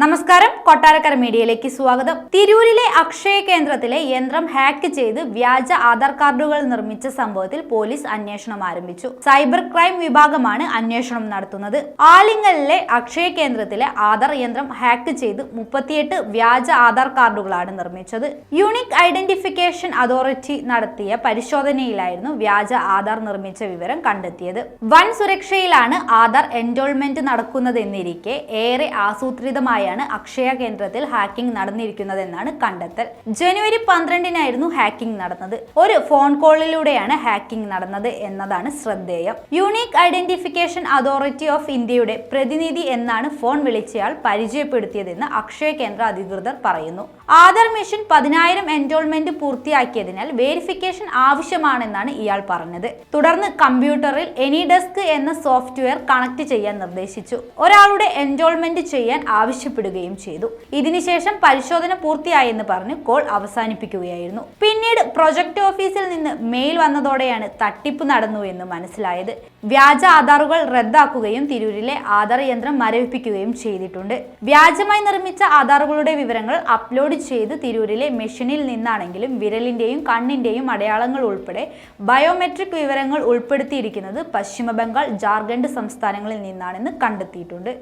നമസ്കാരം, കൊട്ടാരക്കര മീഡിയയിലേക്ക് സ്വാഗതം. തിരൂരിലെ അക്ഷയ കേന്ദ്രത്തിലെ യന്ത്രം ഹാക്ക് ചെയ്ത് വ്യാജ ആധാർ കാർഡുകൾ നിർമ്മിച്ച സംഭവത്തിൽ പോലീസ് അന്വേഷണം ആരംഭിച്ചു. സൈബർ ക്രൈം വിഭാഗമാണ് അന്വേഷണം നടത്തുന്നത്. ആലിങ്ങലിലെ അക്ഷയ കേന്ദ്രത്തിലെ ആധാർ യന്ത്രം ഹാക്ക് ചെയ്ത് 38 വ്യാജ ആധാർ കാർഡുകളാണ് നിർമ്മിച്ചത്. യൂണിക് ഐഡന്റിഫിക്കേഷൻ അതോറിറ്റി നടത്തിയ പരിശോധനയിലായിരുന്നു വ്യാജ ആധാർ നിർമ്മിച്ച വിവരം കണ്ടെത്തിയത്. വൻ സുരക്ഷയിലാണ് ആധാർ എൻറോൾമെന്റ് നടക്കുന്നതെന്നിരിക്കെ ഏറെ ആസൂത്രിതമായ അക്ഷയ കേന്ദ്രത്തിൽ ഹാക്കിംഗ് നടന്നിരിക്കുന്നതെന്നാണ് കണ്ടെത്തൽ. ജനുവരി 12-നായിരുന്നു ഹാക്കിംഗ് നടന്നത്. ഒരു ഫോൺ കോളിലൂടെയാണ് ഹാക്കിംഗ് നടന്നത് എന്നതാണ് ശ്രദ്ധേയം. യൂണിക് ഐഡന്റിഫിക്കേഷൻ അതോറിറ്റി ഓഫ് ഇന്ത്യയുടെ പ്രതിനിധി എന്നാണ് ഫോൺ വിളിച്ചയാൾ പരിചയപ്പെടുത്തിയതെന്ന് അക്ഷയ കേന്ദ്ര അധികൃതർ പറയുന്നു. ആധാർ മെഷീൻ 10,000 എൻറോൾമെന്റ് പൂർത്തിയാക്കിയതിനാൽ വേരിഫിക്കേഷൻ ആവശ്യമാണെന്നാണ് ഇയാൾ പറഞ്ഞത്. തുടർന്ന് കമ്പ്യൂട്ടറിൽ എനിഡെസ്ക് എന്ന സോഫ്റ്റ്വെയർ കണക്ട് ചെയ്യാൻ നിർദ്ദേശിച്ചു. ഒരാളുടെ എൻറോൾമെന്റ് ചെയ്യാൻ ആവശ്യപ്പെടുകയും ചെയ്തു. ഇതിനുശേഷം പരിശോധന പൂർത്തിയായെന്ന് പറഞ്ഞ് കോൾ അവസാനിപ്പിക്കുകയായിരുന്നു. പിന്നീട് പ്രൊജക്ട് ഓഫീസിൽ നിന്ന് മെയിൽ വന്നതോടെയാണ് തട്ടിപ്പ് നടന്നു എന്ന് മനസ്സിലായത്. വ്യാജ ആധാറുകൾ റദ്ദാക്കുകയും തിരൂരിലെ ആധാർ യന്ത്രം മരവിപ്പിക്കുകയും ചെയ്തിട്ടുണ്ട്. വ്യാജമായി നിർമ്മിച്ച ആധാറുകളുടെ വിവരങ്ങൾ അപ്ലോഡ് ചെയ്ത് തിരൂരിലെ മെഷീനിൽ നിന്നാണെങ്കിലും വിരലിന്റെയും കണ്ണിന്റെയും അടയാളങ്ങൾ ഉൾപ്പെടെ ബയോമെട്രിക് വിവരങ്ങൾ ഉൾപ്പെടുത്തിയിരിക്കുന്നത് പശ്ചിമ ബംഗാൾ, ജാർഖണ്ഡ് സംസ്ഥാനങ്ങളിൽ നിന്നാണെന്ന് കണ്ടെത്തിയിട്ടുണ്ട്.